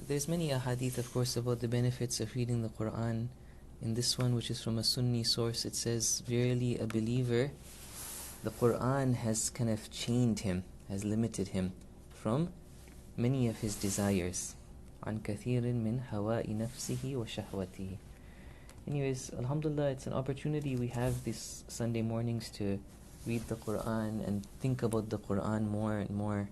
there's many ahadith, of course, about the benefits of reading the Quran. In this one, which is from a Sunni source, it says, verily a believer, the Quran has kind of chained him, has limited him from many of his desires. عن كثير من هواء نفسه وشهوته. Anyways, alhamdulillah, it's an opportunity we have these Sunday mornings to read the Quran and think about the Quran more and more.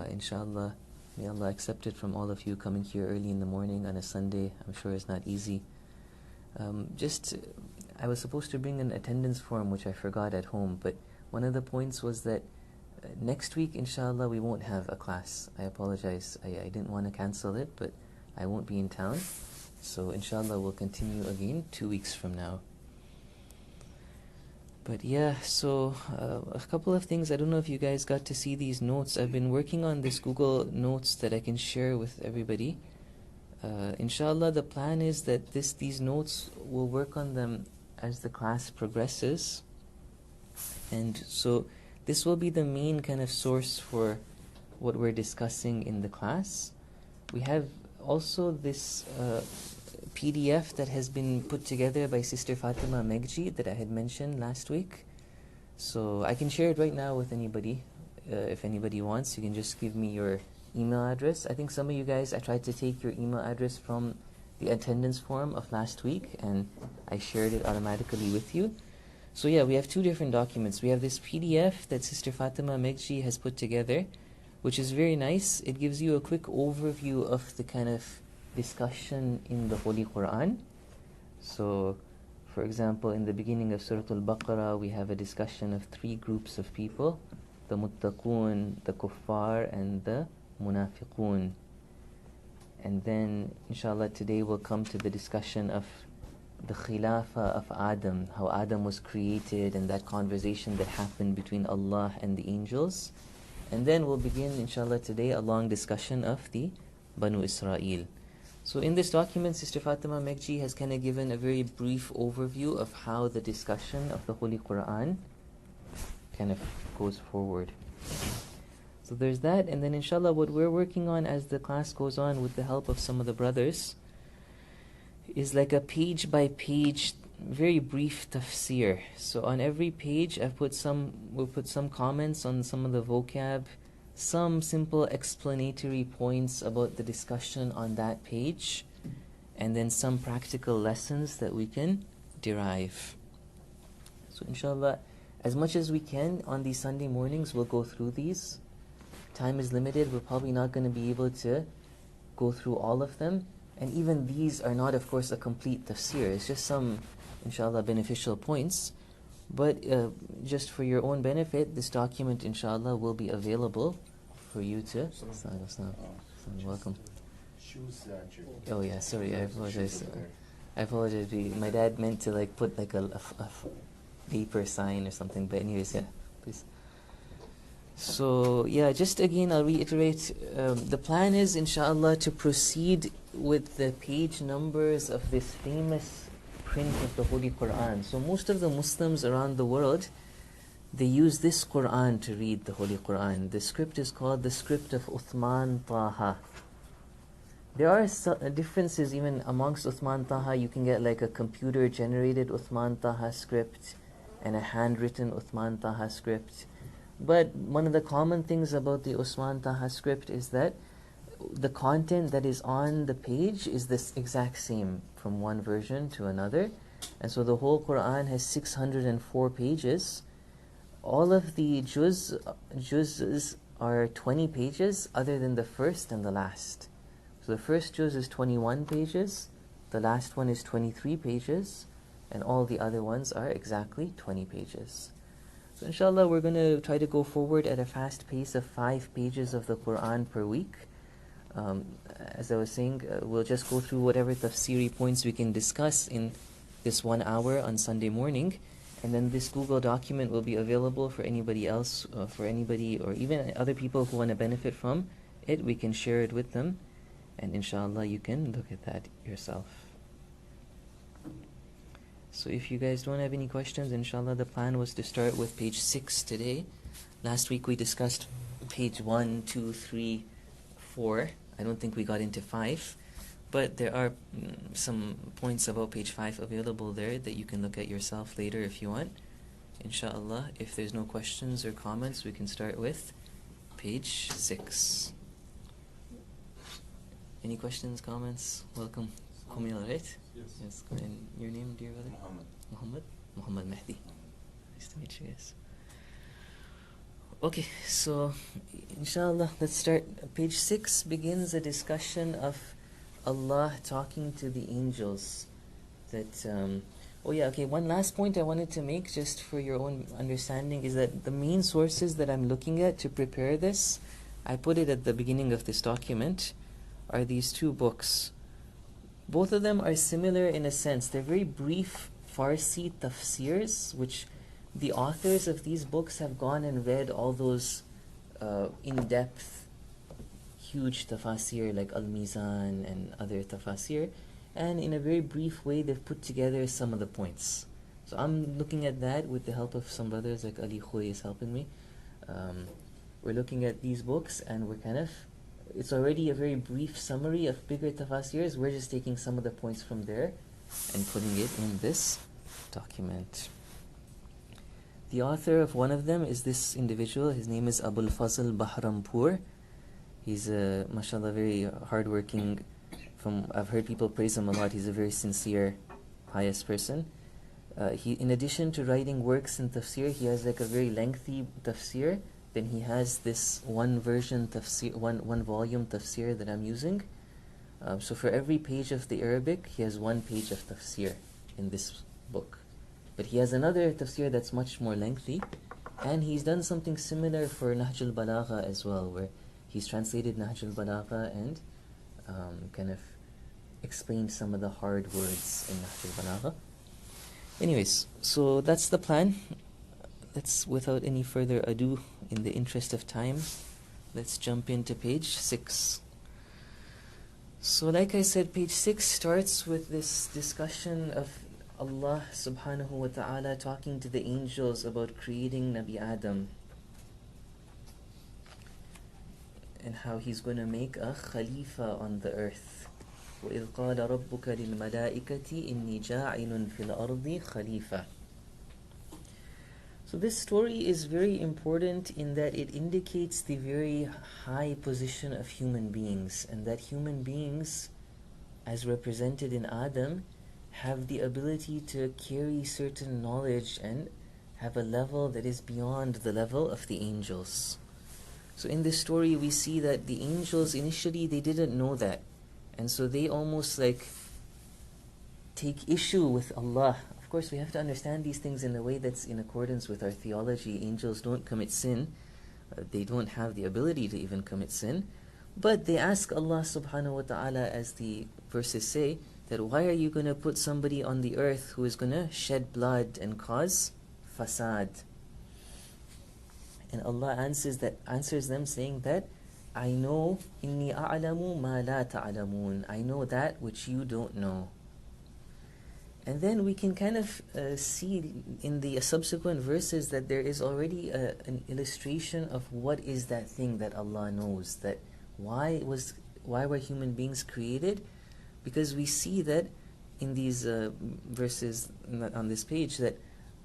Inshallah, may Allah accept it from all of you coming here early in the morning on a Sunday. I'm sure it's not easy. I was supposed to bring an attendance form, which I forgot at home, but one of the points was that next week, inshallah, we won't have a class. I apologize. I didn't want to cancel it, but I won't be in town. So inshallah, we'll continue again 2 weeks from now. But yeah, so a couple of things. I don't know if you guys got to see these notes. I've been working on this Google Notes that I can share with everybody. Inshallah, the plan is that these notes, we'll work on them as the class progresses. And so this will be the main kind of source for what we're discussing in the class. We have also this PDF that has been put together by Sister Fatima Megji that I had mentioned last week. So I can share it right now with anybody. If anybody wants, you can just give me your email address. I think some of you guys, I tried to take your email address from the attendance form of last week and I shared it automatically with you. So yeah, we have two different documents. We have this PDF that Sister Fatima Megji has put together, which is very nice. It gives you a quick overview of the kind of discussion in the Holy Quran. So, for example, in the beginning of Surah Al-Baqarah, we have a discussion of 3 groups of people: the Muttaqun, the Kuffar, and the Munafiqun. And then, inshallah, today we'll come to the discussion of the Khilafah of Adam, how Adam was created and that conversation that happened between Allah and the angels. And then we'll begin, inshallah, today a long discussion of the Banu Israel. So in this document, Sister Fatima Megji has kind of given a very brief overview of how the discussion of the Holy Quran kind of goes forward. So there's that, and then inshallah what we're working on as the class goes on with the help of some of the brothers is like a page by page, very brief tafsir. So on every page we'll put some comments on some of the vocab, some simple explanatory points about the discussion on that page, and then some practical lessons that we can derive. So inshallah, as much as we can on these Sunday mornings, we'll go through these. Time is limited, we're probably not going to be able to go through all of them. And even these are not, of course, a complete tafsir. It's just some, inshallah, beneficial points. But just for your own benefit, this document, inshallah, will be available for you to... Welcome. Oh yeah, sorry, I apologize. I apologize. My dad meant to like put like a paper sign or something. But anyways, yeah, please. So yeah, just again I'll reiterate, the plan is inshallah to proceed with the page numbers of this famous print of the Holy Quran. So most of the Muslims around the world, they use this Quran to read the Holy Quran. The script is called the script of Uthman Taha. There are differences even amongst Uthman Taha. You can get like a computer generated Uthman Taha script and a handwritten Uthman Taha script. But one of the common things about the Uthman Taha script is that the content that is on the page is this exact same from one version to another. And so the whole Quran has 604 pages. All of the juz's are 20 pages other than the first and the last. So the first juz is 21 pages, the last one is 23 pages, and all the other ones are exactly 20 pages. So inshallah we're going to try to go forward at a fast pace of 5 pages of the Quran per week. As I was saying, we'll just go through whatever tafsiri points we can discuss in this 1 hour on Sunday morning, and then this Google document will be available for anybody else, for anybody or even other people who want to benefit from it. We can share it with them, and inshallah you can look at that yourself. So if you guys don't have any questions, inshallah the plan was to start with page 6 today. Last week we discussed page 1, 2, 3, 4. I don't think we got into 5, but there are some points about page 5 available there that you can look at yourself later if you want. Inshallah, if there's no questions or comments, we can start with page 6. Any questions, comments? Welcome. Kumil, right? Yes. And your name, dear brother? Muhammad? Muhammad Mahdi. Nice to meet you guys. Okay, so inshallah, let's start. Page 6 begins a discussion of Allah talking to the angels. One last point I wanted to make, just for your own understanding, is that the main sources that I'm looking at to prepare this, I put it at the beginning of this document, are these 2 books. Both of them are similar in a sense. They're very brief Farsi tafsirs, which the authors of these books have gone and read all those in-depth, huge tafsir like Al-Mizan and other tafsir, and in a very brief way they've put together some of the points. So I'm looking at that with the help of some brothers, like Ali Khoy is helping me. We're looking at these books and it's already a very brief summary of bigger tafsirs. We're just taking some of the points from there and putting it in this document. The author of one of them is this individual. His name is Abul Fazl Bahrampur. He's a, mashallah, very hardworking. I've heard people praise him a lot. He's a very sincere, pious person. He, in addition to writing works in tafsir, he has like a very lengthy tafsir. Then he has this one volume tafsir that I'm using. So for every page of the Arabic, he has 1 page of tafsir in this book. But he has another tafsir that's much more lengthy, and he's done something similar for Nahj al-Balagha as well, where he's translated Nahj al-Balagha and explained some of the hard words in Nahj al-Balagha. Anyways, so that's the plan. Let's, without any further ado, in the interest of time, let's jump into page 6. So like I said, page 6 starts with this discussion of Allah subhanahu wa ta'ala talking to the angels about creating Nabi Adam and how he's going to make a Khalifa on the earth. وَإِذْ قَالَ رَبُّكَ لِلْمَلَائِكَةِ إِنِّي جَاعِلٌ فِي الْأَرْضِ خَلِيفَةً. So this story is very important in that it indicates the very high position of human beings, and that human beings, as represented in Adam, have the ability to carry certain knowledge and have a level that is beyond the level of the angels. So in this story we see that the angels initially, they didn't know that, and so they almost like take issue with Allah. Of course we have to understand these things in a way that's in accordance with our theology. Angels don't commit sin. They don't have the ability to even commit sin. But they ask Allah subhanahu wa ta'ala, as the verses say, that why are you going to put somebody on the earth who is going to shed blood and cause fasad? And Allah answers them saying that, I know, inni a'lamu ma la ta'lamun. I know that which you don't know. And then we can see in the subsequent verses that there is already an illustration of what is that thing that Allah knows. That why were human beings created? Because we see that in these verses on this page that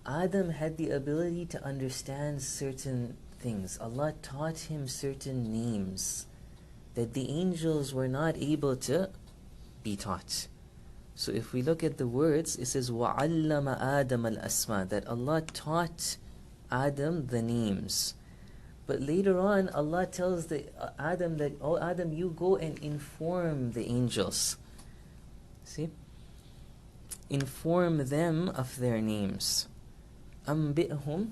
Adam had the ability to understand certain things. Allah taught him certain names that the angels were not able to be taught. So if we look at the words, it says وَعَلَّمَ آدَمَ الْأَسْمَاءَ, that Allah taught Adam the names. But later on, Allah tells Adam that, oh Adam, you go and inform the angels. See? Inform them of their names. أَنْبِئْهُمْ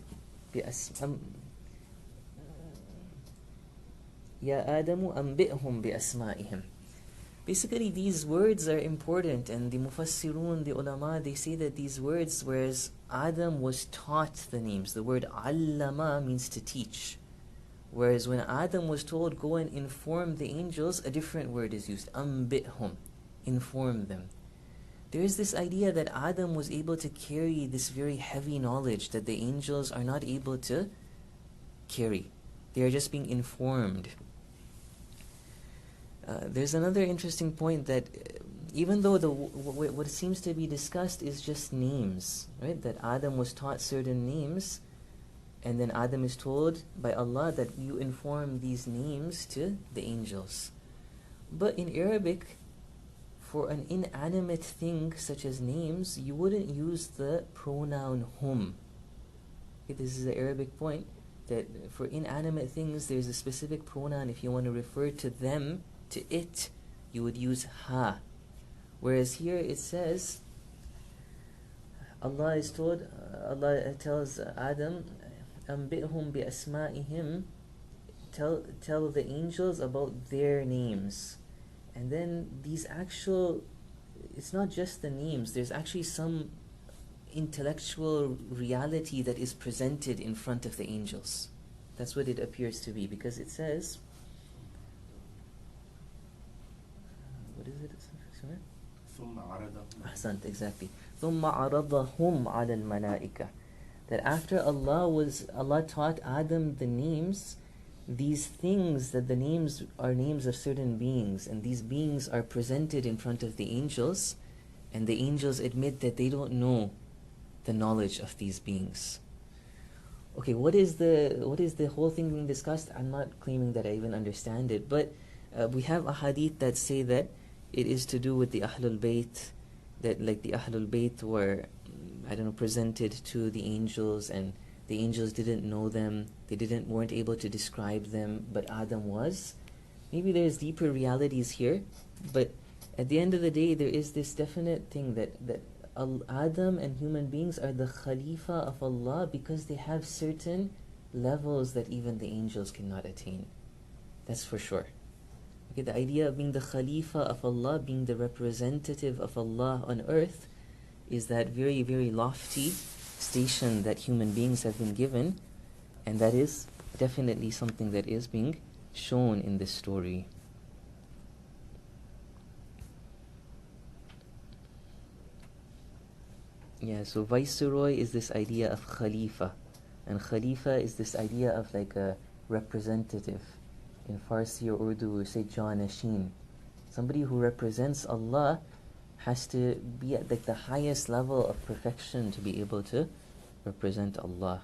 يَا آدَمُ أَنْبِئْهُمْ بِأَسْمَائِهِمْ. Basically, these words are important, and the mufassirun, the ulama, they say that these words, whereas Adam was taught the names, the word allama means to teach. Whereas when Adam was told, go and inform the angels, a different word is used, ambihum, inform them. There is this idea that Adam was able to carry this very heavy knowledge that the angels are not able to carry. They are just being informed. There's another interesting point that even though what seems to be discussed is just names, right? That Adam was taught certain names, and then Adam is told by Allah that you inform these names to the angels. But in Arabic, for an inanimate thing such as names, you wouldn't use the pronoun hum. Okay, this is the Arabic point, that for inanimate things there's a specific pronoun. If you want to refer to them, to it, you would use ha. Whereas here it says, Allah tells Adam, أنبئهم بأسمائهم, tell the angels about their names. And then these it's not just the names, there's actually some intellectual reality that is presented in front of the angels. That's what it appears to be, because it says, what is it? Sorry? ثم عرضهم. Ahsant, exactly. ثم عرضهم على الملائكة. That after Allah taught Adam the names, these things, that the names are names of certain beings, and these beings are presented in front of the angels, and the angels admit that they don't know the knowledge of these beings. Okay, what is the whole thing being discussed? I'm not claiming that I even understand it, but we have ahadith that say that it is to do with the Ahlul Bayt, that like the Ahlul Bayt were, presented to the angels, and the angels didn't know them, they weren't able to describe them, but Adam was. Maybe there's deeper realities here, but at the end of the day, there is this definite thing that Adam and human beings are the Khalifa of Allah because they have certain levels that even the angels cannot attain. That's for sure. Okay, the idea of being the Khalifa of Allah, being the representative of Allah on earth, is that very, very lofty station that human beings have been given, and that is definitely something that is being shown in this story. Yeah, so viceroy is this idea of Khalifa, and Khalifa is this idea of like a representative. In Farsi or Urdu we say Janashin. Somebody who represents Allah has to be at like the highest level of perfection to be able to represent Allah.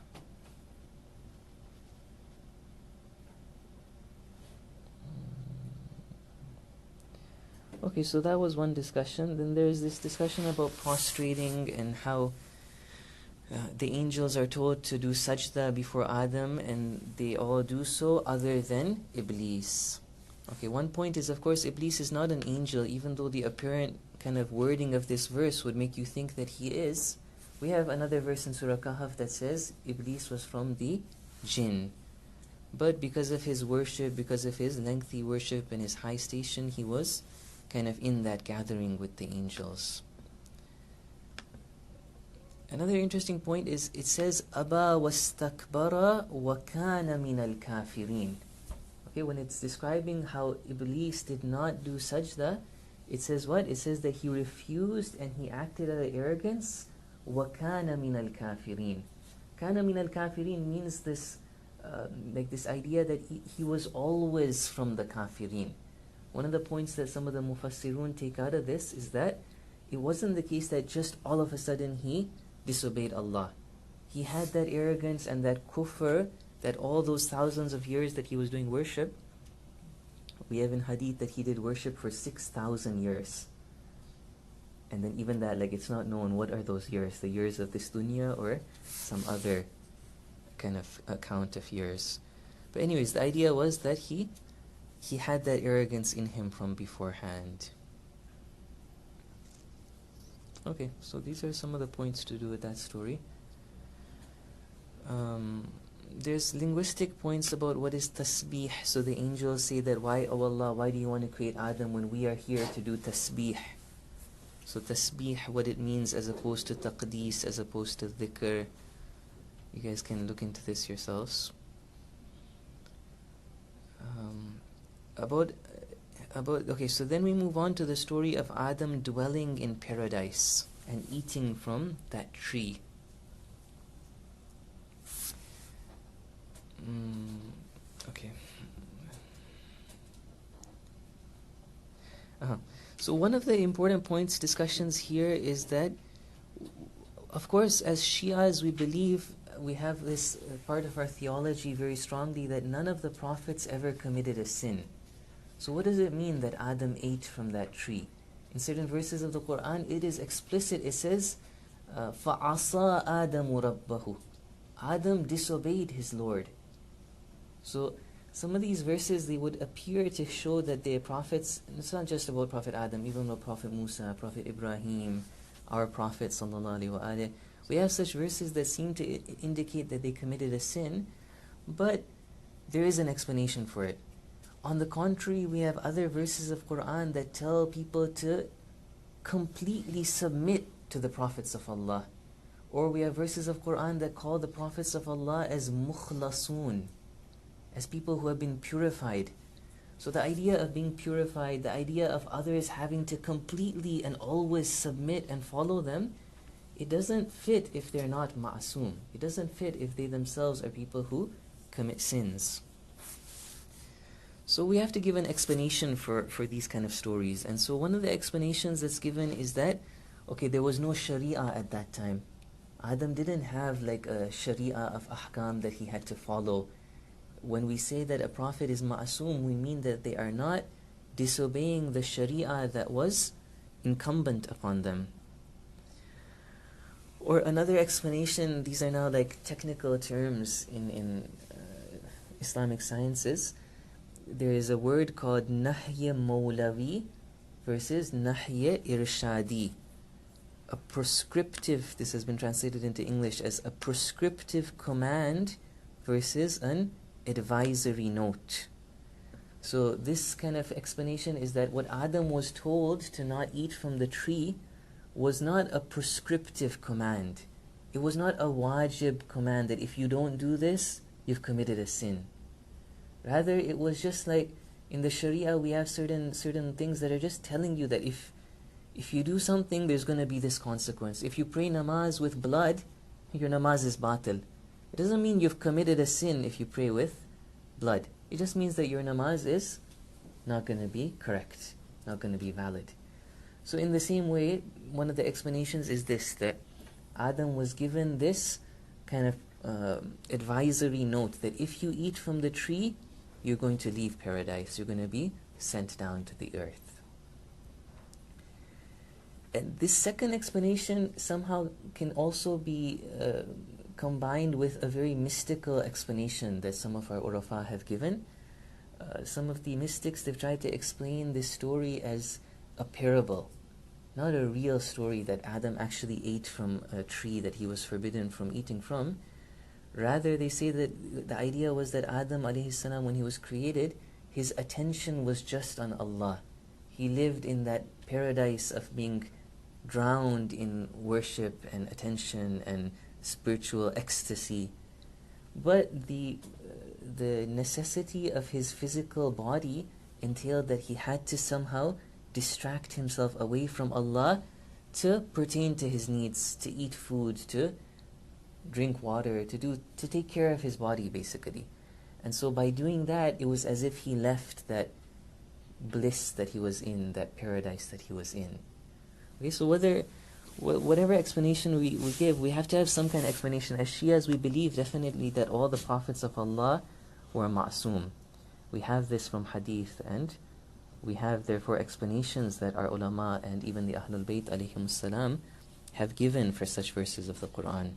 Okay, so that was one discussion. Then there's this discussion about prostrating and how the angels are told to do sajda before Adam, and they all do so other than Iblis. Okay, one point is, of course, Iblis is not an angel, even though the apparent kind of wording of this verse would make you think that he is. We have another verse in Surah Kahf that says Iblis was from the jinn. But because of his worship, because of his lengthy worship and his high station, he was kind of in that gathering with the angels. Another interesting point is it says Aba wastakbara wa kana min al-kafirin. Okay, when it's describing how Iblis did not do sajda, it says what? It says that he refused and he acted out of arrogance. Wa kana min al-kafirin. Kana min al-kafirin means this like this idea that he was always from the kafirin. One of the points that some of the mufassirun take out of this is that it wasn't the case that just all of a sudden he disobeyed Allah. He had that arrogance and that kufr, that all those thousands of years that he was doing worship, we have in hadith that he did worship for 6,000 years. And then even that, like, it's not known what are those years, the years of this dunya or some other kind of account of years. But anyways, the idea was that he had that arrogance in him from beforehand. Okay, so these are some of the points to do with that story. There's linguistic points about what is tasbih. So the angels say that, why, oh Allah, why do you want to create Adam when we are here to do tasbih? So tasbih, what it means as opposed to taqdees, as opposed to dhikr. You guys can look into this yourselves. Okay, so then we move on to the story of Adam dwelling in paradise and eating from that tree. Okay. Uh-huh. So one of the important points discussions here is that, of course, as Shias, we believe, we have this part of our theology very strongly that none of the prophets ever committed a sin. So what does it mean that Adam ate from that tree? In certain verses of the Quran, it is explicit. It says, فَعَصَى آدَمُ رَبَّهُ. Adam disobeyed his Lord. So some of these verses, they would appear to show that they are prophets. And it's not just about Prophet Adam, even about Prophet Musa, Prophet Ibrahim, our Prophet sallallahu alaihi wasallam. We have such verses that seem to indicate that they committed a sin, but there is an explanation for it. On the contrary, we have other verses of Quran that tell people to completely submit to the prophets of Allah. Or we have verses of Quran that call the prophets of Allah as mukhlasoon, as people who have been purified. So the idea of being purified, the idea of others having to completely and always submit and follow them, it doesn't fit if they're not ma'soom. It doesn't fit if they themselves are people who commit sins. So we have to give an explanation for these kind of stories. And so one of the explanations that's given is that, okay, there was no sharia at that time. Adam didn't have like a sharia of ahkam that he had to follow. When we say that a prophet is ma'soom, we mean that they are not disobeying the sharia that was incumbent upon them. Or another explanation, these are now like technical terms in Islamic sciences. There is a word called nahya mawlavi versus nahya irshadi. A prescriptive, this has been translated into English as a prescriptive command versus an advisory note. So this kind of explanation is that what Adam was told to not eat from the tree was not a prescriptive command. It was not a wajib command that if you don't do this, you've committed a sin. Rather, it was just like in the Sharia we have certain things that are just telling you that if you do something, there's going to be this consequence. If you pray namaz with blood, your namaz is batil. It doesn't mean you've committed a sin if you pray with blood. It just means that your namaz is not going to be correct, not going to be valid. So in the same way, one of the explanations is this, that Adam was given this kind of advisory note that if you eat from the tree, you're going to leave paradise. You're going to be sent down to the earth. And this second explanation somehow can also be combined with a very mystical explanation that some of our urafa have given. Some of the mystics, they've tried to explain this story as a parable, not a real story that Adam actually ate from a tree that he was forbidden from eating from. Rather, they say that the idea was that Adam alayhi salam, when he was created, his attention was just on Allah. He lived in that paradise of being drowned in worship and attention and spiritual ecstasy. But the necessity of his physical body entailed that he had to somehow distract himself away from Allah to pertain to his needs, to eat food, to drink water, to take care of his body basically. And so by doing that, it was as if he left that bliss that he was in, that paradise that he was in. Okay, so whatever explanation we give, we have to have some kind of explanation. As Shias, we believe definitely that all the prophets of Allah were ma'soom. We have this from hadith, and we have therefore explanations that our ulama and even the Ahlul Bayt alayhim salam have given for such verses of the Quran.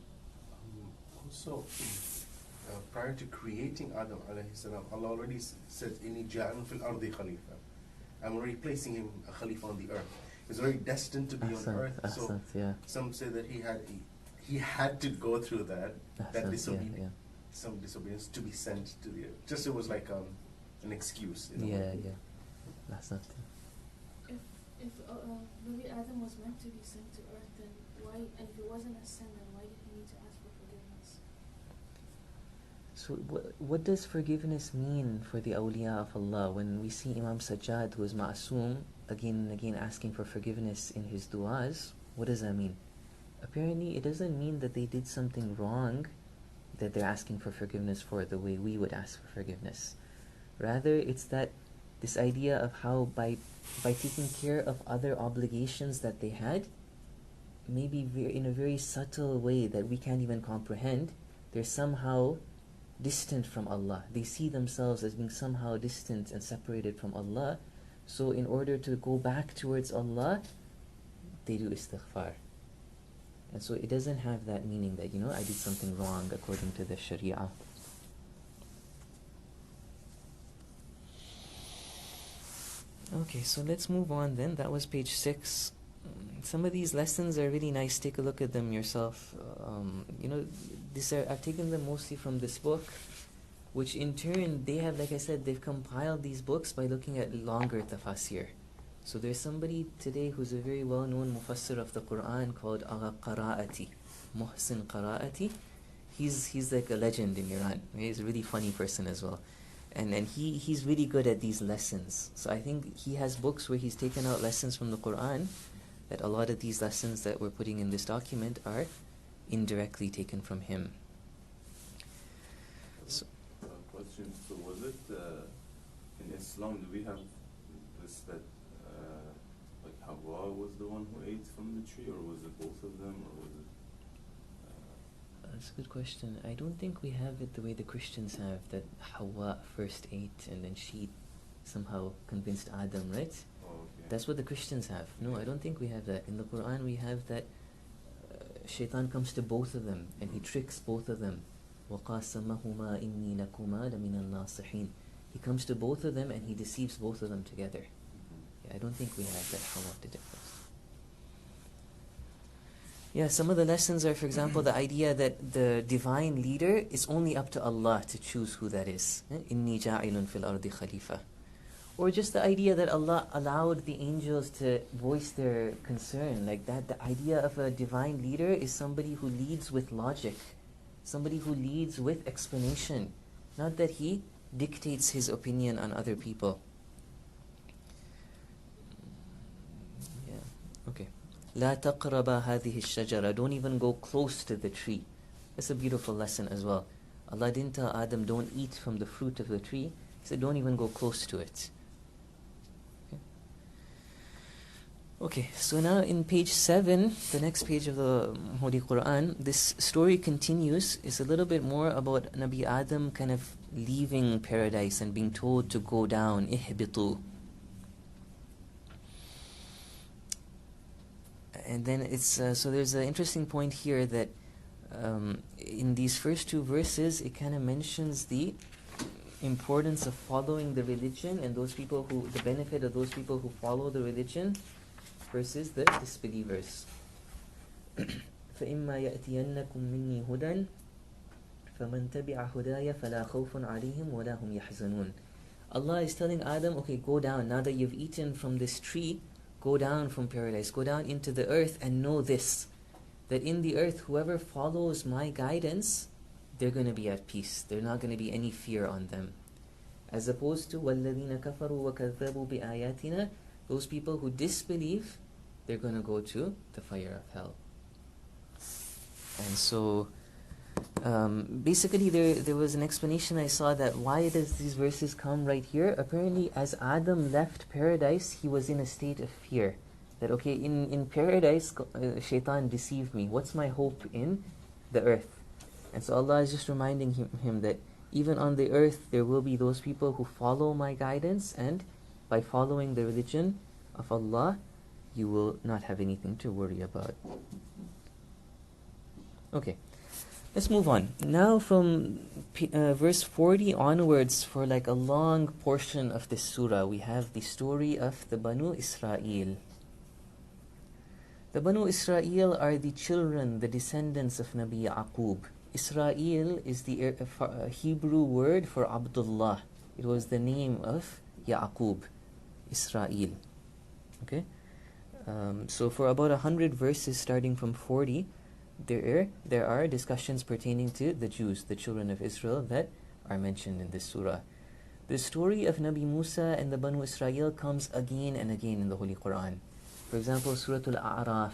Also, prior to creating Adam alayhi salam, Allah already said, "Inni ja'alun fil ardi khalifa." I'm already placing him a khalifa on the earth. He's already destined to be on earth. So yeah. some say that he had to go through that disobedience, yeah. some disobedience to be sent to the earth. Just it was like an excuse. Yeah. That's not. If maybe Adam was meant to be sent to earth, then why? And if it wasn't a sin, then why did he need to ask for forgiveness? So what does forgiveness mean for the awliya of Allah? When we see Imam Sajjad, who is ma'soom, again and again asking for forgiveness in his du'as, what does that mean? Apparently, it doesn't mean that they did something wrong that they're asking for forgiveness for the way we would ask for forgiveness. Rather, it's that This idea of how by taking care of other obligations that they had, maybe in a very subtle way that we can't even comprehend, they're somehow distant from Allah. They see themselves as being somehow distant and separated from Allah. So in order to go back towards Allah, they do istighfar. And so it doesn't have that meaning that, I did something wrong according to the Sharia. Okay, so let's move on then. That was page 6. Some of these lessons are really nice. Take a look at them yourself. I've taken them mostly from this book, which in turn, they have, like I said, they've compiled these books by looking at longer tafasir. So there's somebody today who's a very well-known mufassir of the Quran called Agha Qaraati, Muhsin Qaraati. He's like a legend in Iran. He's a really funny person as well. And he's really good at these lessons. So I think he has books where he's taken out lessons from the Quran, that a lot of these lessons that we're putting in this document are indirectly taken from him. So, question. So was it in Islam, do we have this that like Hawa was the one who ate from the tree, or was it both of them, or was it? That's a good question. I don't think we have it the way the Christians have, that Hawa first ate and then she somehow convinced Adam, right? Oh, okay. That's what the Christians have. No, I don't think we have that. In the Quran we have that Shaitan comes to both of them and he tricks both of them. وَقَاسَمَهُمَا إِنِّي لَكُمَا لَمِنَ النَّاصِحِينَ. He comes to both of them and he deceives both of them together. Yeah, I don't think we have that Hawa did it first. Yeah, some of the lessons are, for example, the idea that the divine leader is only up to Allah to choose who that is. إِنِّي جَاعِلٌ فِي الْأَرْضِ خَلِيفَةً. Or just the idea that Allah allowed the angels to voice their concern, like that. The idea of a divine leader is somebody who leads with logic, somebody who leads with explanation, not that he dictates his opinion on other people. Yeah, okay. لا تقربا هذه الشجرة. Don't even go close to the tree. That's a beautiful lesson as well. Allah didn't tell Adam, don't eat from the fruit of the tree. He said, don't even go close to it. Okay, so now in page 7, the next page of the Holy Quran, this story continues. It's a little bit more about Nabi Adam kind of leaving paradise and being told to go down. إِهْبِطُوا. And then it's so there's an interesting point here that in these first 2 verses it kind of mentions the importance of following the religion and those people who, the benefit of those people who follow the religion versus the disbelievers. فَإِمَّا يَأْتِيَنَّكُم مِّنِّي هُدًى فَمَن تَبِعَ هُدَايَ فَلَا خَوْفٌ عَلَيْهِمْ وَلَا هُمْ يَحْزَنُونَ. Allah is telling Adam, okay, go down. Now that you've eaten from this tree, go down from paradise, go down into the earth, and know this, that in the earth, whoever follows my guidance, they're going to be at peace. There's not going to be any fear on them. As opposed to وَالَّذِينَ كَفَرُوا وَكَذَّبُوا بِآيَاتِنَا, those people who disbelieve, they're going to go to the fire of hell. And so basically there was an explanation I saw that why does these verses come right here. Apparently as Adam left paradise, he was in a state of fear. That okay, in paradise Shaitan deceived me. What's my hope in the earth? And so Allah is just reminding him that even on the earth there will be those people who follow my guidance, and by following the religion of Allah you will not have anything to worry about. Okay, let's move on. Now from verse 40 onwards, for like a long portion of this surah, we have the story of the Banu Israel. The Banu Israel are the children, the descendants of Nabi Yaqub. Israel is the Hebrew word for Abdullah. It was the name of Yaqub, Israel. Okay? So for about 100 verses starting from 40, there are discussions pertaining to the Jews, the children of Israel, that are mentioned in this surah. The story of Nabi Musa and the Banu Israel comes again and again in the Holy Quran. For example, Surah Al-A'raf,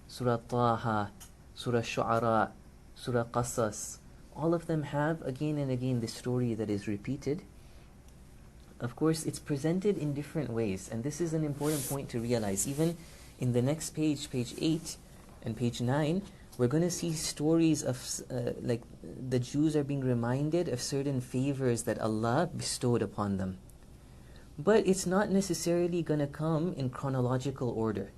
Surah Taha, Surah Shu'ara, Surah Qasas. All of them have again and again this story that is repeated. of course, it's presented in different ways, and this is an important point to realize. Even in the next page, page 8 and page 9, we're going to see stories of like the Jews are being reminded of certain favors that Allah bestowed upon them. But it's not necessarily going to come in chronological order.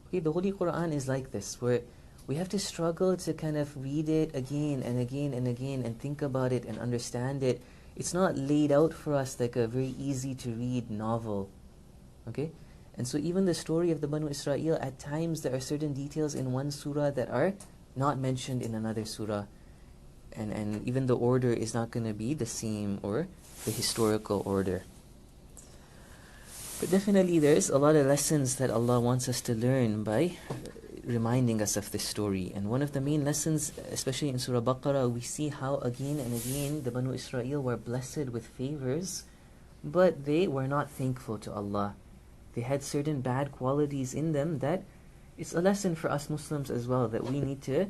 Okay, the Holy Quran is like this, where we have to struggle to kind of read it again and again and again and think about it and understand it. It's not laid out for us like a very easy to read novel. Okay? And so even the story of the Banu Israel, at times there are certain details in one surah that are not mentioned in another surah. And even the order is not going to be the same, or the historical order. But definitely there's a lot of lessons that Allah wants us to learn by reminding us of this story. And one of the main lessons, especially in Surah Baqarah, we see how again and again the Banu Israel were blessed with favors, but they were not thankful to Allah. They had certain bad qualities in them that it's a lesson for us Muslims as well, that we need to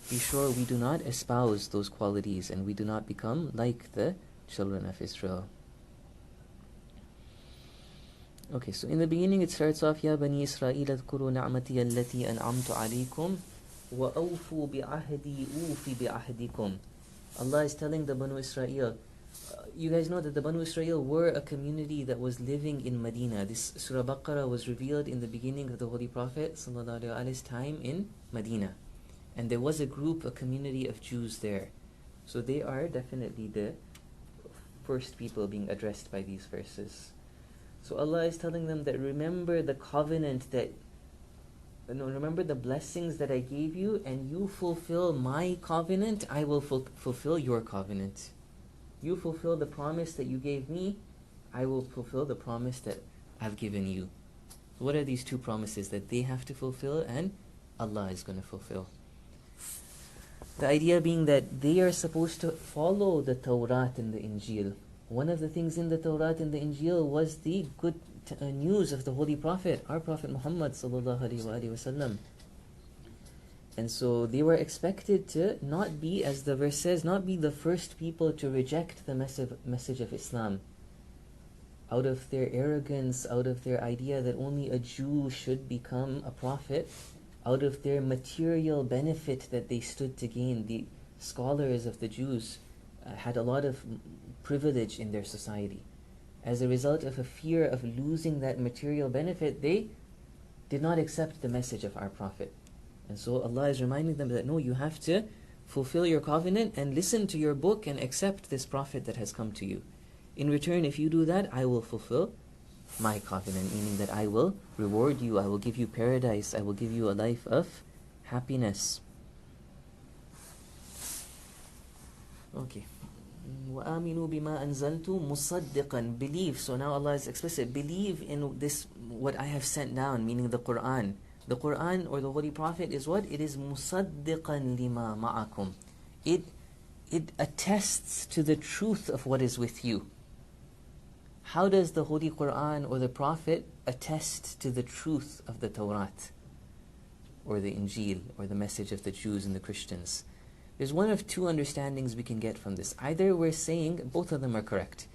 be sure we do not espouse those qualities and we do not become like the children of Israel. Okay, so in the beginning it starts off, Ya Bani Israel adhkuru ni'mati allati an'amtu alaykum wa awfu bi'ahdi ufi bi'ahdikum. Allah is telling the Banu Israel, you guys know that the Banu Israel were a community that was living in Medina. This Surah Baqarah was revealed in the beginning of the Holy Prophet ﷺ's time in Medina. And there was a group, a community of Jews there. So they are definitely the first people being addressed by these verses. So Allah is telling them that remember the covenant that, remember the blessings that I gave you, and you fulfill my covenant, I will fulfill your covenant. You fulfill the promise that you gave me, I will fulfill the promise that I've given you. What are these two promises that they have to fulfill and Allah is going to fulfill? The idea being that they are supposed to follow the Tawrat and the Injil. One of the things in the Tawrat and the Injil was the good news of the Holy Prophet, our Prophet Muhammad sallallahu alaihi wasallam. And so they were expected to not be, as the verse says, not be the first people to reject the message of Islam. Out of their arrogance, out of their idea that only a Jew should become a prophet, out of their material benefit that they stood to gain, the scholars of the Jews had a lot of privilege in their society. As a result of a fear of losing that material benefit, they did not accept the message of our Prophet. And so Allah is reminding them that no, you have to fulfill your covenant and listen to your book and accept this Prophet that has come to you. In return, if you do that, I will fulfill my covenant, meaning that I will reward you, I will give you paradise, I will give you a life of happiness. Okay. وَآمِنُوا بِمَا أَنزَلْتُ مُصَدِّقًا. Believe. So now Allah is explicit. Believe in this, what I have sent down, meaning the Quran. The Quran or the Holy Prophet is what? It is مُصَدِّقًا لِمَا مَعَكُمْ. It attests to the truth of what is with you. How does the Holy Quran or the Prophet attest to the truth of the Tawrat or the Injil or the message of the Jews and the Christians? There's one of two understandings we can get from this. Either we're saying, both of them are correct.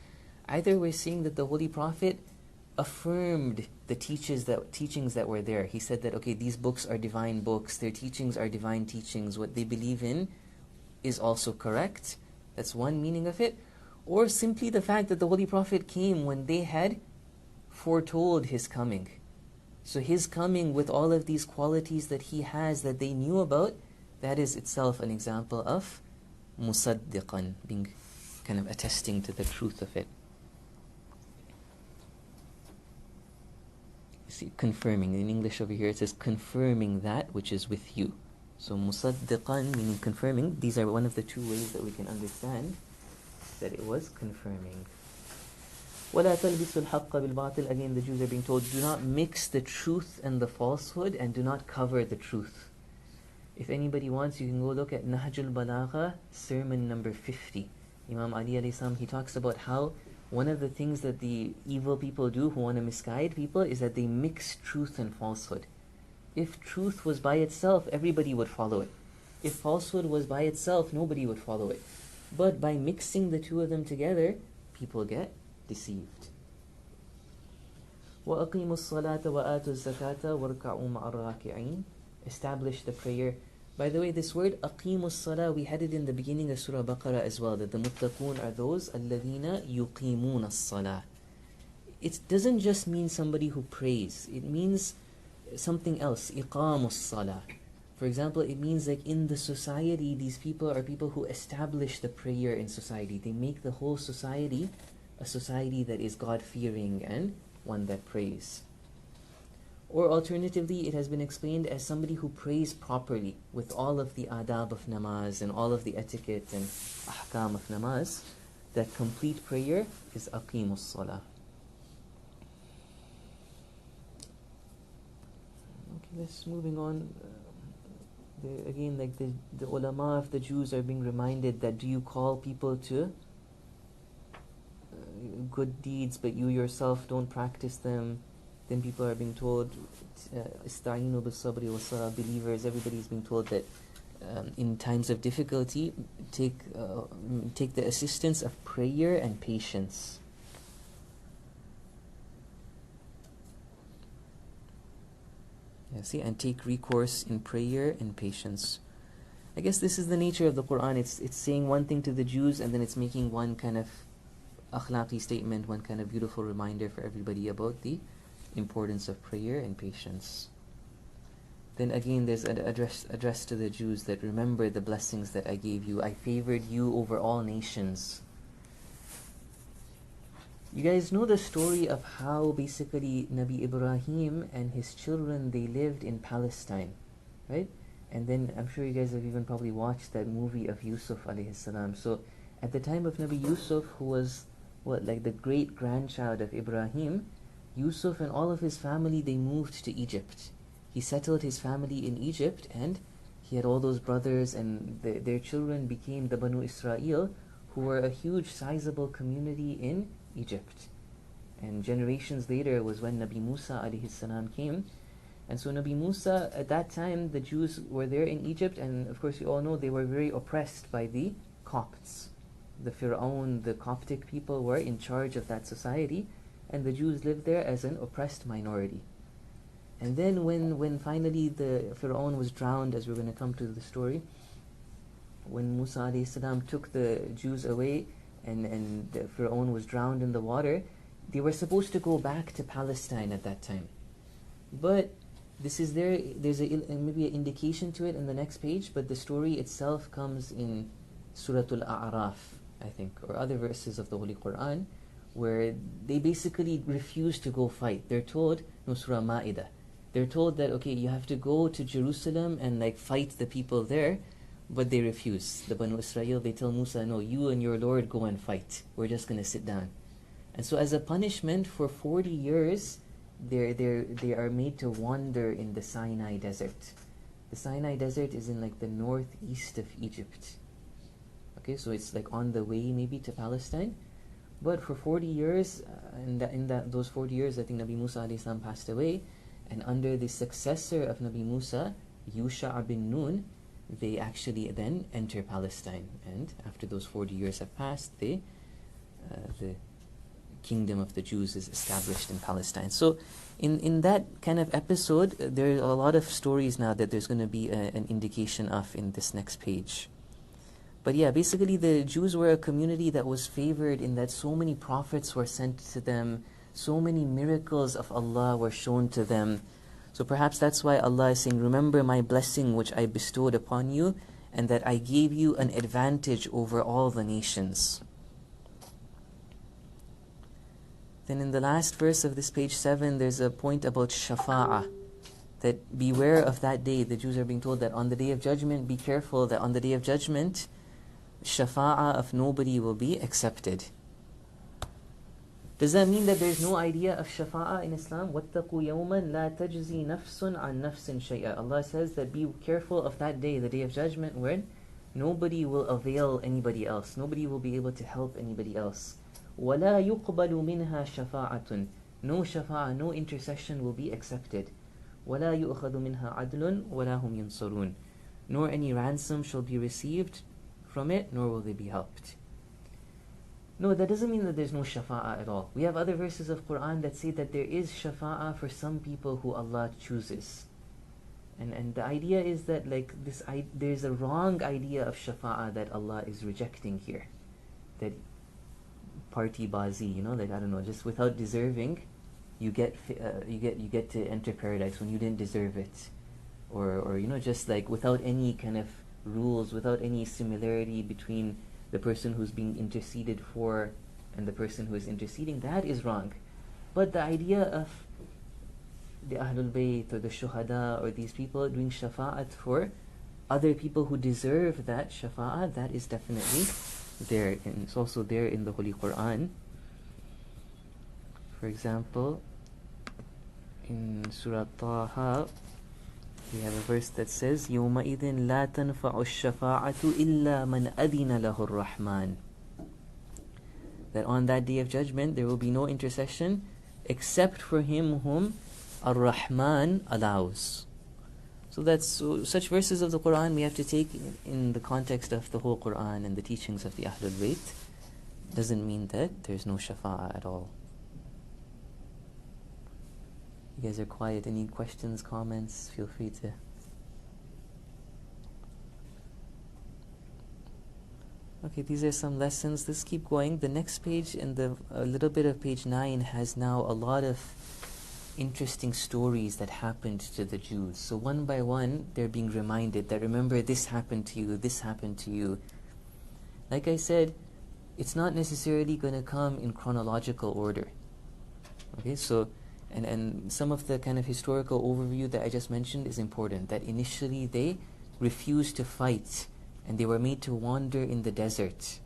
Either we're saying that the Holy Prophet affirmed the teachings that were there. He said that, okay, these books are divine books, their teachings are divine teachings, what they believe in is also correct. That's one meaning of it. Or simply the fact that the Holy Prophet came when they had foretold his coming. So his coming with all of these qualities that he has that they knew about, that is itself an example of musaddiqan, being kind of attesting to the truth of it. You see, confirming. In English over here it says confirming that which is with you. So musaddiqan meaning confirming. These are one of the two ways that we can understand that it was confirming. وَلَا تَلْبِسُوا الْحَقَّ بِالْبَاطِلِ. Again, the Jews are being told, do not mix the truth and the falsehood, and do not cover the truth. If anybody wants, you can go look at Nahjul Balagha, sermon number 50. Imam Ali alayhi salam, he talks about how one of the things that the evil people do who want to misguide people is that they mix truth and falsehood. If truth was by itself, everybody would follow it. If falsehood was by itself, nobody would follow it. But by mixing the two of them together, people get deceived. وَأَقِيمُوا الصَّلَاةَ وَآتُوا الزَّكَاةَ وَارْكَعُوا مَعَ الرَّاكِعِينَ. Establish the prayer. By the way, this word أَقِيمُوا الصَّلَاةَ, we had it in the beginning of Surah Baqarah as well, that the muttaqun are those الَّذِينَ يُقِيمُونَ الصَّلَاةَ. It doesn't just mean somebody who prays. It means something else. إِقَامُ الصَّلَاةَ. For example, it means like in the society, these people are people who establish the prayer in society. They make the whole society a society that is God-fearing and one that prays. Or alternatively, it has been explained as somebody who prays properly with all of the adab of namaz and all of the etiquette and ahkam of namaz. That complete prayer is aqimus salah. Okay, let's moving on. Again, like the ulama of the Jews are being reminded that do you call people to good deeds but you yourself don't practice them? Then people are being told, Ista'inu bis-sabri was-salah, believers, everybody is being told that in times of difficulty, take the assistance of prayer and patience. Yeah, see, and take recourse in prayer and patience. I guess this is the nature of the Quran. It's saying one thing to the Jews and then it's making one kind of akhlaqi statement, one kind of beautiful reminder for everybody about the importance of prayer and patience. Then again there's an address to the Jews that remember the blessings that I gave you. I favored you over all nations. You guys know the story of how basically Nabi Ibrahim and his children, they lived in Palestine, right? And then I'm sure you guys have even probably watched that movie of Yusuf alayhi salam. So at the time of Nabi Yusuf, who was like the great grandchild of Ibrahim, Yusuf and all of his family, they moved to Egypt. He settled his family in Egypt and he had all those brothers and their children became the Banu Israel, who were a huge sizable community in Egypt. And generations later was when Nabi Musa alayhi salam came. And so Nabi Musa, at that time, the Jews were there in Egypt, and of course you all know they were very oppressed by the Copts. The Fir'aun, the Coptic people were in charge of that society, and the Jews lived there as an oppressed minority. And then when finally the Fir'aun was drowned, as we're going to come to the story, when Musa alayhi salam took the Jews away and the Fir'aun was drowned in the water, they were supposed to go back to Palestine at that time. But there's maybe an indication to it in the next page, but the story itself comes in Surah Al-A'raf, I think, or other verses of the Holy Quran, where they basically refuse to go fight. They're told, no, Surah Ma'idah, they're told that, okay, you have to go to Jerusalem and like fight the people there, but they refuse. The Banu Israel, they tell Musa, no, you and your Lord go and fight. We're just going to sit down. And so as a punishment, for 40 years, they are made to wander in the Sinai desert. The Sinai desert is in like the northeast of Egypt. Okay, so it's like on the way maybe to Palestine. But for 40 years, those 40 years, I think Nabi Musa alayhi salam passed away, and under the successor of Nabi Musa, Yusha bin Nun, they actually then enter Palestine. And after those 40 years have passed, the kingdom of the Jews is established in Palestine. So in that kind of episode, there are a lot of stories now that there's going to be an indication of in this next page. But yeah, basically the Jews were a community that was favored in that so many prophets were sent to them, so many miracles of Allah were shown to them. So perhaps that's why Allah is saying, remember my blessing which I bestowed upon you, and that I gave you an advantage over all the nations. Then in the last verse of this page 7, there's a point about shafa'ah, that beware of that day. The Jews are being told that on the day of judgment, be careful that on the day of judgment, shafa'ah of nobody will be accepted. Does that mean that there's no idea of shafa'ah in Islam? وَاتَّقُوا يَوْمًا لَا تَجْزِي نَفْسٌ عَنْ نَفْسٍ شَيْئًا. Allah says that be careful of that day, the day of judgment, when nobody will avail anybody else. Nobody will be able to help anybody else. وَلَا يُقْبَلُ مِنْهَا شَفَاعَةٌ. No shafa'ah, no intercession will be accepted. وَلَا يُؤْخَذُ مِنْهَا عَدْلٌ وَلَا هُمْ يُنصَرُونَ. Nor any ransom shall be received from it, nor will they be helped. No, that doesn't mean that there's no shafa'ah at all. We have other verses of Quran that say that there is shafa'ah for some people who Allah chooses. And the idea is that there's a wrong idea of shafa'ah that Allah is rejecting here. That party bazi, I don't know, just without deserving, you get to enter paradise when you didn't deserve it, or just like without any kind of rules, without any similarity between the person who's being interceded for and the person who is interceding. That is wrong. But the idea of the Ahlul Bayt or the Shuhada or these people doing shafa'at for other people who deserve that shafa'at, that is definitely there, and it's also there in the Holy Quran. For example, in Surah Taha, we have a verse that says, يَوْمَئِذٍ لَا تَنْفَعُ الشَّفَاعَةُ إِلَّا مَنْ أَذِنَ لَهُ الرَّحْمَنُ. That on that day of judgment there will be no intercession except for him whom Ar-Rahman allows. So such verses of the Quran we have to take in the context of the whole Quran and the teachings of the Ahlul Bayt. Doesn't mean that there's no shafa'ah at all. You guys are quiet. Any questions, comments? Feel free to. Okay, these are some lessons. Let's keep going. The next page and a little bit of page 9 has now a lot of interesting stories that happened to the Jews. So one by one, they're being reminded that, remember, this happened to you, this happened to you. Like I said, it's not necessarily going to come in chronological order. Okay, so and some of the kind of historical overview that I just mentioned is important. That initially they refused to fight and they were made to wander in the desert.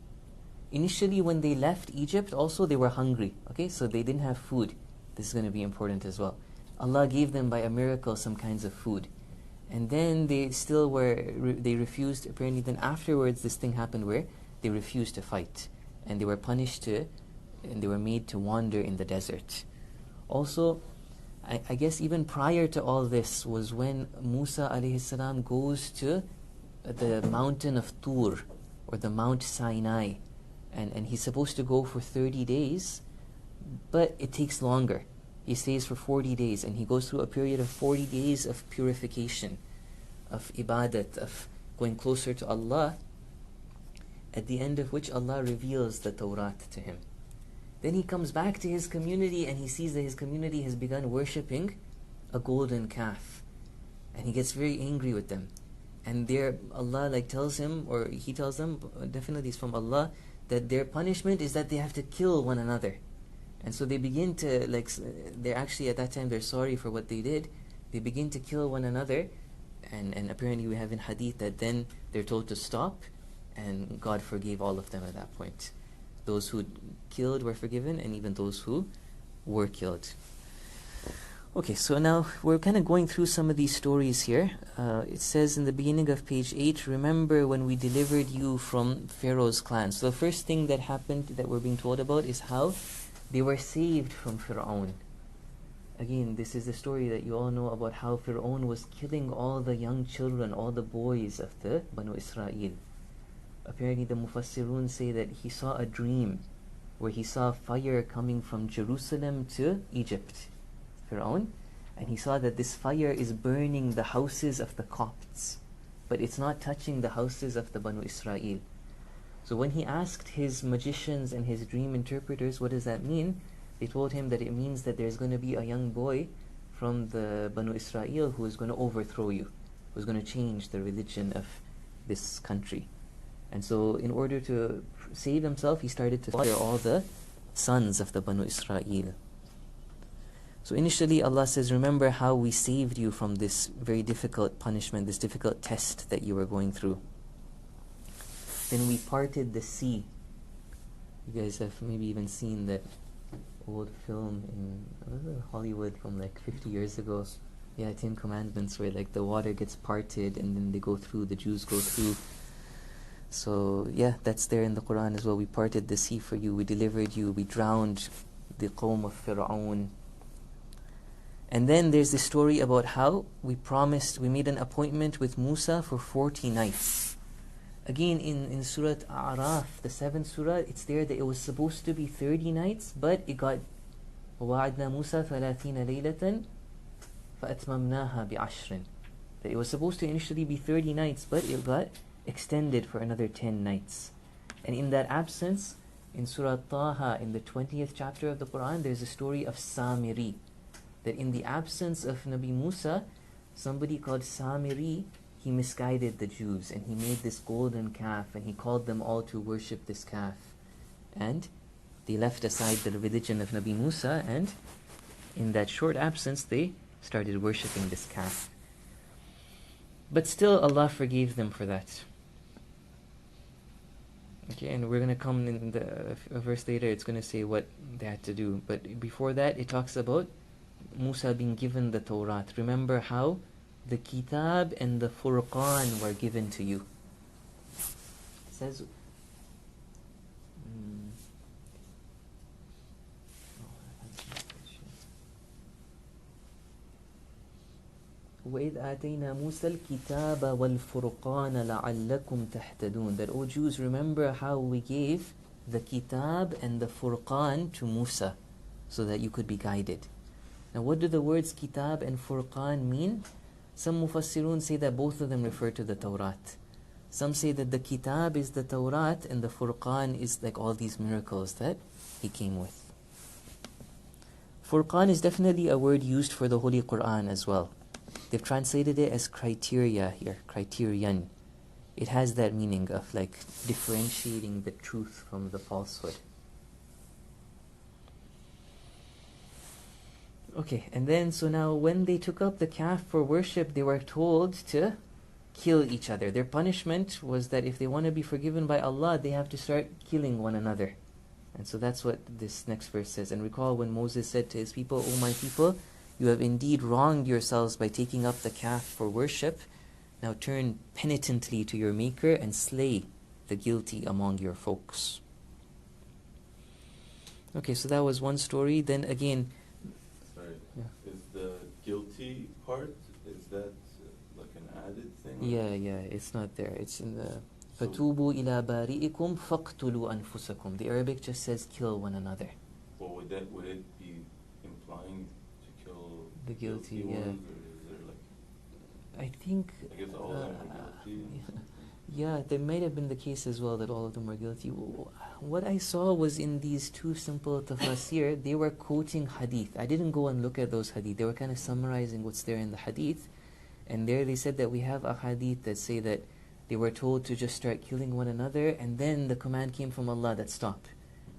Initially when they left Egypt also they were hungry. Okay, so they didn't have food. This is going to be important as well. Allah gave them by a miracle some kinds of food. And then they still they refused. Apparently then afterwards this thing happened where they refused to fight. And they were punished and they were made to wander in the desert. Also, I guess even prior to all this was when Musa alayhi salam goes to the mountain of Tur, or the Mount Sinai. And he's supposed to go for 30 days, but it takes longer. He stays for 40 days, and he goes through a period of 40 days of purification, of ibadat, of going closer to Allah, at the end of which Allah reveals the Torah to him. Then he comes back to his community and he sees that his community has begun worshipping a golden calf. And he gets very angry with them. And there Allah tells him, or he tells them, definitely it's from Allah, that their punishment is that they have to kill one another. And so they begin to, they're actually at that time they're sorry for what they did. They begin to kill one another. And apparently we have in hadith that then they're told to stop, and God forgave all of them at that point. Those who killed were forgiven, and even those who were killed. Okay, so now we're kind of going through some of these stories here. It says in the beginning of page 8, remember when we delivered you from Pharaoh's clan. So the first thing that happened that we're being told about is how they were saved from Fir'aun. Again, this is the story that you all know about how Fir'aun was killing all the young children, all the boys of the Banu Israel. Apparently the Mufassirun say that he saw a dream where he saw fire coming from Jerusalem to Egypt, Fir'aun, and he saw that this fire is burning the houses of the Copts, but it's not touching the houses of the Banu Israel. So when he asked his magicians and his dream interpreters, what does that mean? They told him that it means that there's going to be a young boy from the Banu Israel who is going to overthrow you, who is going to change the religion of this country. And so in order to save himself, he started to slaughter all the sons of the Banu Israel. So initially Allah says, remember how we saved you from this very difficult punishment, this difficult test that you were going through. Then we parted the sea. You guys have maybe even seen that old film in Hollywood from 50 years ago. Yeah, 10 Commandments, where the water gets parted and then they go through, the Jews go through. So yeah, that's there in the Quran as well. We parted the sea for you, we delivered you, we drowned the Qawm of Fir'aun. And then there's this story about how we made an appointment with Musa for 40 nights. again in Surah A'raf, the 7th surah, it's there that it was supposed to be 30 nights, but it got وَوَعَدْنَا مُوسَى 30 لَيْلَةً فَأَتْمَمْنَاهَا بِعَشْرٍ. That it was supposed to initially be 30 nights, but it got extended for another 10 nights. And in that absence, in Surah Taha, in the 20th chapter of the Quran, there's a story of Samiri. That in the absence of Nabi Musa, somebody called Samiri, he misguided the Jews and he made this golden calf and he called them all to worship this calf. And they left aside the religion of Nabi Musa, and in that short absence they started worshipping this calf. But still Allah forgave them for that. Okay, and we're going to come in a verse later, it's going to say what they had to do. But before that, it talks about Musa being given the Torah. Remember how the Kitab and the Furqan were given to you. It says... وَإِذْ آتَيْنَا مُوسَى الْكِتَابَ وَالْفُرْقَانَ لَعَلَّكُمْ تَهْتَدُونَ. That, O Jews, remember how we gave the Kitab and the Furqan to Musa so that you could be guided. Now, what do the words Kitab and Furqan mean? Some Mufassirun say that both of them refer to the Tawrat. Some say that the Kitab is the Tawrat and the Furqan is like all these miracles that he came with. Furqan is definitely a word used for the Holy Quran as well. They've translated it as criteria here, criterion. It has that meaning of like differentiating the truth from the falsehood. Okay, and then so now when they took up the calf for worship, they were told to kill each other. Their punishment was that if they want to be forgiven by Allah, they have to start killing one another. And so that's what this next verse says. And recall when Moses said to his people, O my people, you have indeed wronged yourselves by taking up the calf for worship. Now turn penitently to your Maker and slay the guilty among your folks. Okay, so that was one story. Then again... Sorry. Yeah. Is the guilty part, is that like an added thing? Yeah, it's not there. It's in the... فَتُوبُوا إِلَى بَارِئِكُمْ فَاقْتُلُوا أَنفُسَكُمْ. The Arabic just says kill one another. Or would it be implying to kill The guilty, ones, yeah. or is there like... I think... I guess all of them are guilty. Yeah, there might have been the case as well that all of them were guilty. What I saw was in these two simple tafasir, they were quoting hadith. I didn't go and look at those hadith. They were kind of summarizing what's there in the hadith. And there they said that we have a hadith that say that they were told to just start killing one another, and then the command came from Allah that stop.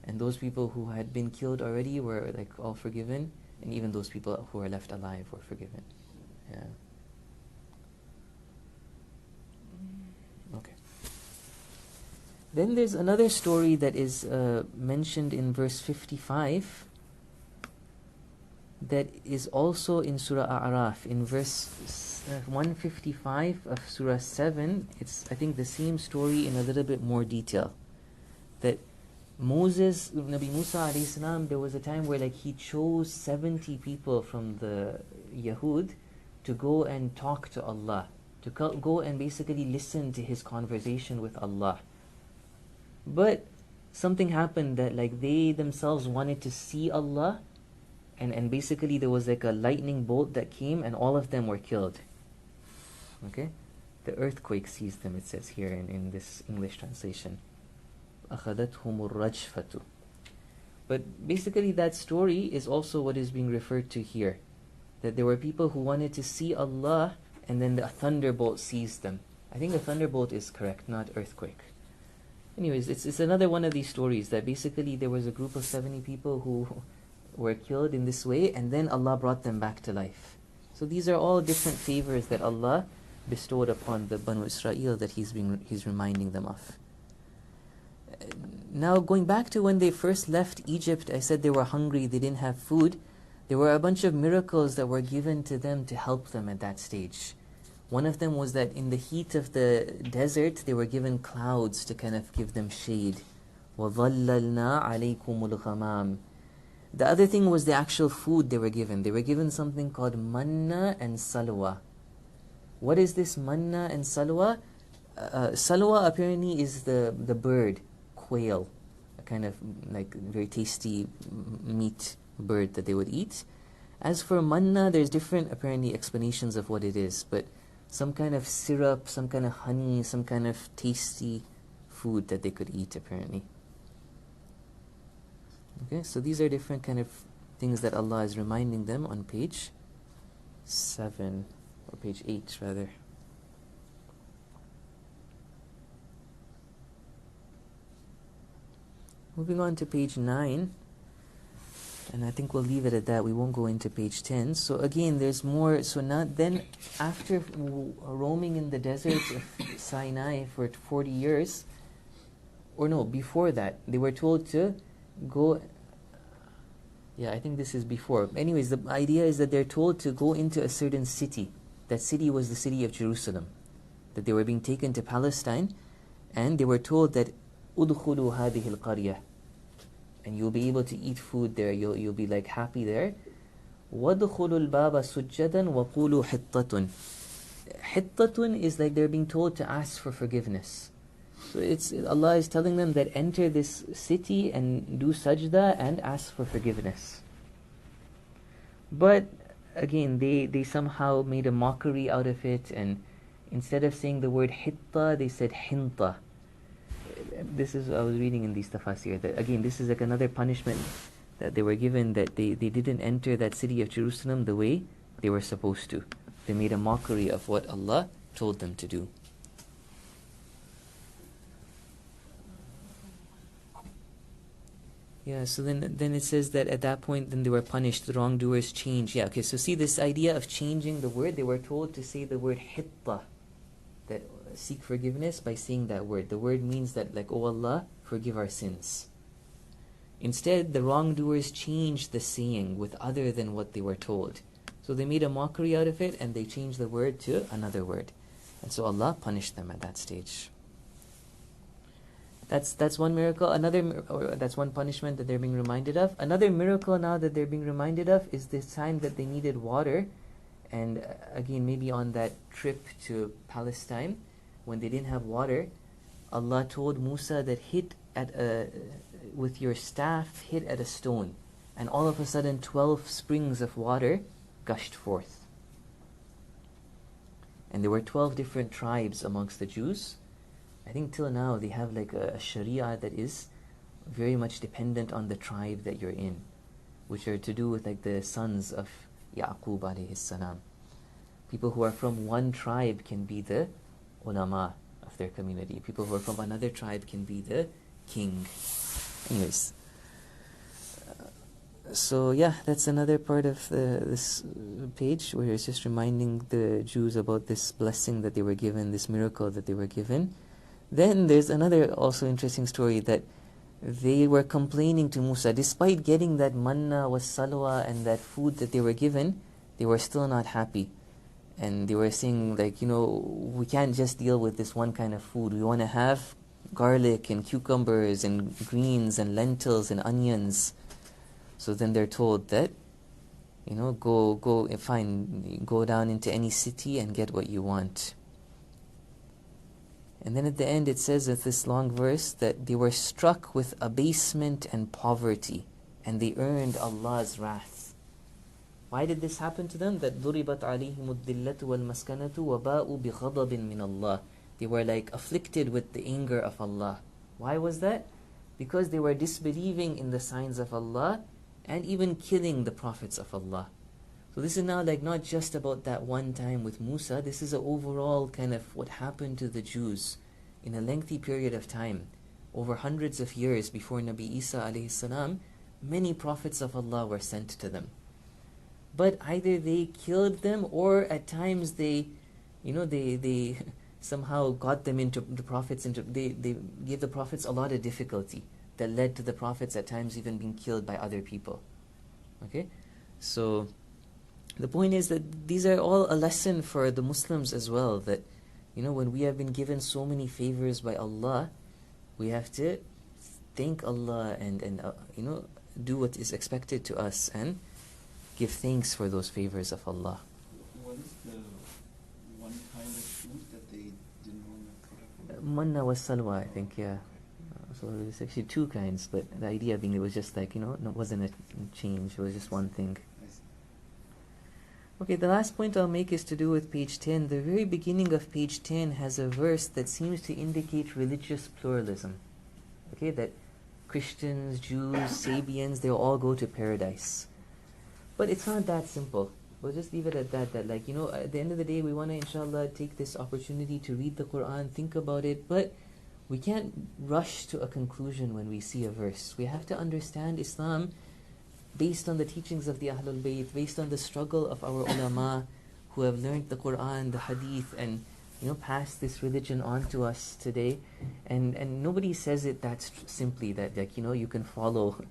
And those people who had been killed already were like all forgiven, and even those people who were left alive were forgiven. Yeah. Okay. Then there's another story that is mentioned in verse 55 that is also in Surah A'raf. In verse 155 of Surah 7, it's I think the same story in a little bit more detail. That Moses, Nabi Musa alayhi salam, there was a time where like he chose 70 people from the Yahud to go and talk to Allah, to go and basically listen to his conversation with Allah. But something happened that like they themselves wanted to see Allah, and basically there was like a lightning bolt that came and all of them were killed. Okay? The earthquake seized them, it says here in this English translation. أَخَذَتْهُمُ الرَّجْفَةُ. But basically that story is also what is being referred to here. That there were people who wanted to see Allah and then the thunderbolt seized them. I think the thunderbolt is correct, not earthquake. Anyways, it's another one of these stories that basically there was a group of 70 people who were killed in this way, and then Allah brought them back to life. So these are all different favors that Allah bestowed upon the Banu Israel that He's reminding them of. Now going back to when they first left Egypt, I said they were hungry, they didn't have food. There were a bunch of miracles that were given to them to help them at that stage. One of them was that in the heat of the desert, they were given clouds to kind of give them shade. وَظَلَّلْنَا عَلَيْكُمُ الْغَمَامِ. The other thing was the actual food they were given. They were given something called manna and salwa. What is this manna and salwa? Salwa apparently is the bird, quail, a kind of like very tasty meat bird that they would eat. As for manna, there's different apparently explanations of what it is, but some kind of syrup, some kind of honey, some kind of tasty food that they could eat apparently. Okay, so these are different kind of things that Allah is reminding them on page 7, or page 8 rather. Moving on to page 9, and I think we'll leave it at that. We won't go into page 10. So again, there's more. So not then, after roaming in the desert of Sinai for 40 years, or no, before that, they were told to go. Yeah, I think this is before. Anyways, the idea is that they're told to go into a certain city. That city was the city of Jerusalem. That they were being taken to Palestine, and they were told that udkhulu hadhihi al-qaryah, and you'll be able to eat food there. You'll be like happy there. وَادْخُلُوا الْبَابَ سُجَّدًا وَقُولُوا حِطَّةٌ. Hittatun is like they're being told to ask for forgiveness. So Allah is telling them that enter this city and do sajda and ask for forgiveness. But again, they somehow made a mockery out of it, and instead of saying the word hitta, they said hinta. This is I was reading in these tafasir that again this is like another punishment that they were given, that they didn't enter that city of Jerusalem the way they were supposed to. They made a mockery of what Allah told them to do. Yeah, so then it says that at that point then they were punished, the wrongdoers changed. Yeah, okay, so see this idea of changing the word, they were told to say the word hitta, that seek forgiveness by saying that word. The word means that like, oh Allah, forgive our sins. Instead, the wrongdoers changed the saying with other than what they were told. So they made a mockery out of it and they changed the word to another word. And so Allah punished them at that stage. That's one miracle. That's one punishment that they're being reminded of. Another miracle now that they're being reminded of is this time that they needed water. And again, maybe on that trip to Palestine, when they didn't have water, Allah told Musa that with your staff, hit at a stone. And all of a sudden 12 springs of water gushed forth. And there were 12 different tribes amongst the Jews. I think till now they have like a sharia that is very much dependent on the tribe that you're in, which are to do with like the sons of Yaqub alayhi salam. People who are from one tribe can be the ulama of their community. People who are from another tribe can be the king. Anyways, so yeah, that's another part of this page where it's just reminding the Jews about this blessing that they were given, this miracle that they were given. Then there's another also interesting story that they were complaining to Musa, despite getting that manna was salwa and that food that they were given, they were still not happy. And they were saying like, we can't just deal with this one kind of food. We want to have garlic and cucumbers and greens and lentils and onions. So then they're told that, go down into any city and get what you want. And then at the end it says in this long verse that they were struck with abasement and poverty, and they earned Allah's wrath. Why did this happen to them? That ضُرِبَتْ عَلَيْهِمُ الذِّلَّةُ وَالْمَسْكَنَةُ وَبَاءُوا بِغَضَبٍ مِّنَ اللَّهِ. They were like afflicted with the anger of Allah. Why was that? Because they were disbelieving in the signs of Allah and even killing the prophets of Allah. So this is now like not just about that one time with Musa. This is an overall kind of what happened to the Jews in a lengthy period of time. Over hundreds of years before Nabi Isa alayhi salam, many prophets of Allah were sent to them. But either they killed them, or at times they somehow got them into the prophets, they gave the prophets a lot of difficulty that led to the prophets at times even being killed by other people. Okay? So the point is that these are all a lesson for the Muslims as well, that when we have been given so many favors by Allah, we have to thank Allah and do what is expected to us and give thanks for those favors of Allah. What is the one kind of food that they didn't want to put up Manna was salwa, I think, yeah. So there's actually two kinds, but the idea being it was just like, no, it wasn't a change, it was just one thing. Okay, the last point I'll make is to do with page 10. The very beginning of page 10 has a verse that seems to indicate religious pluralism. Okay, that Christians, Jews, Sabians, they'll all go to paradise. But it's not that simple. We'll just leave it at that, at the end of the day, we want to, inshallah, take this opportunity to read the Quran, think about it, but we can't rush to a conclusion when we see a verse. We have to understand Islam based on the teachings of the Ahlul Bayt, based on the struggle of our ulama who have learned the Quran, the Hadith, and passed this religion on to us today. And nobody says it that simply, that you can follow.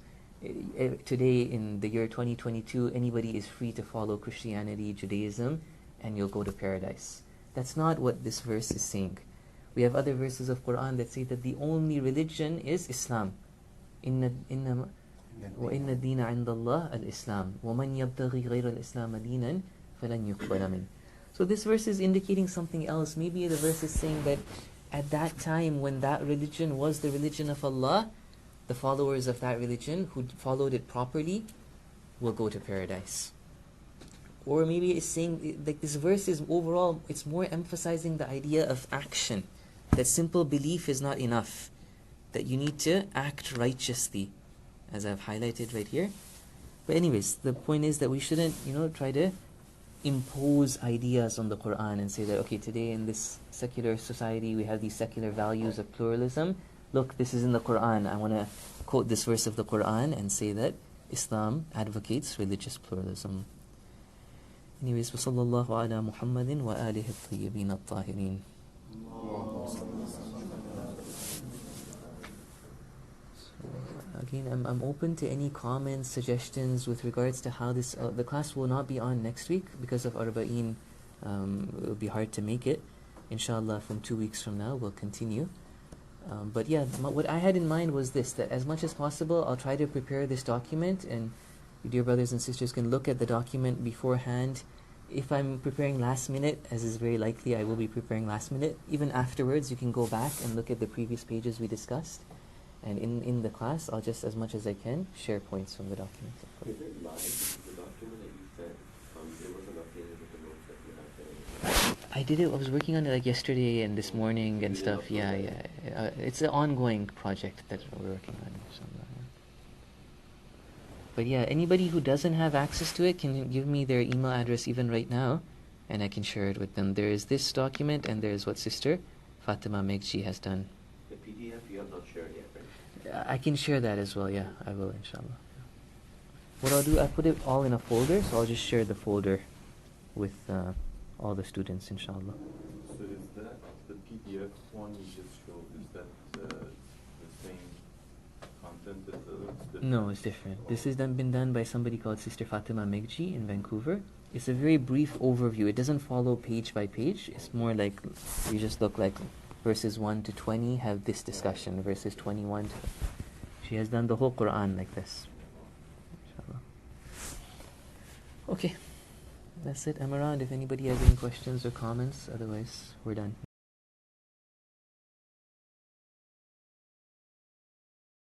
Today in the year 2022, anybody is free to follow Christianity, Judaism, and you'll go to paradise. That's not what this verse is saying. We have other verses of Quran that say that the only religion is Islam. وَإِنَّ الدِّينَ عِنْدَ اللَّهِ الْإِسْلَامِ وَمَنْ يَبْتَغِي غَيْرَ الْإِسْلَامَ دِينًا فَلَنْ يُقْبَلَ مِنْهُ. So this verse is indicating something else. Maybe the verse is saying that at that time when that religion was the religion of Allah, the followers of that religion who followed it properly will go to paradise. Or maybe it's saying, like, this verse is overall, it's more emphasizing the idea of action. That simple belief is not enough. That you need to act righteously, as I've highlighted right here. But anyways, the point is that we shouldn't, try to impose ideas on the Quran and say that, okay, today in this secular society we have these secular values of pluralism. Look, this is in the Quran. I want to quote this verse of the Quran and say that Islam advocates religious pluralism. Anyways, وصلى الله على محمد وآله الطيبين الطاهرين. Again, I'm open to any comments, suggestions with regards to how this. The class will not be on next week because of Arba'een. It will be hard to make it. Inshallah, from 2 weeks from now, we'll continue. But yeah, what I had in mind was this, that as much as possible, I'll try to prepare this document, and you dear brothers and sisters can look at the document beforehand. If I'm preparing last minute, as is very likely I will be preparing last minute, even afterwards you can go back and look at the previous pages we discussed. And in the class, I'll just, as much as I can, share points from the document. Is it live, the document that you sent? It wasn't updated with the notes that you had. I did it. I was working on it like yesterday and this morning and stuff. Yeah. It's an ongoing project that we're working on. But yeah, anybody who doesn't have access to it can give me their email address even right now, and I can share it with them. There is this document, and there is what Sister Fatima Megji has done. The PDF you have not shared yet, right? I can share that as well. Yeah, I will, inshallah. What I'll do, I put it all in a folder, so I'll just share the folder with all the students, inshallah. So is that the PDF one you just showed? Is that the same content as the others? No, it's different. This has been done by somebody called Sister Fatima Megji in Vancouver. It's a very brief overview. It doesn't follow page by page. It's more like, you just look like verses 1 to 20 have this discussion, verses 21 to... She has done the whole Quran like this. Inshallah. Okay. That's it. I'm around if anybody has any questions or comments. Otherwise, we're done.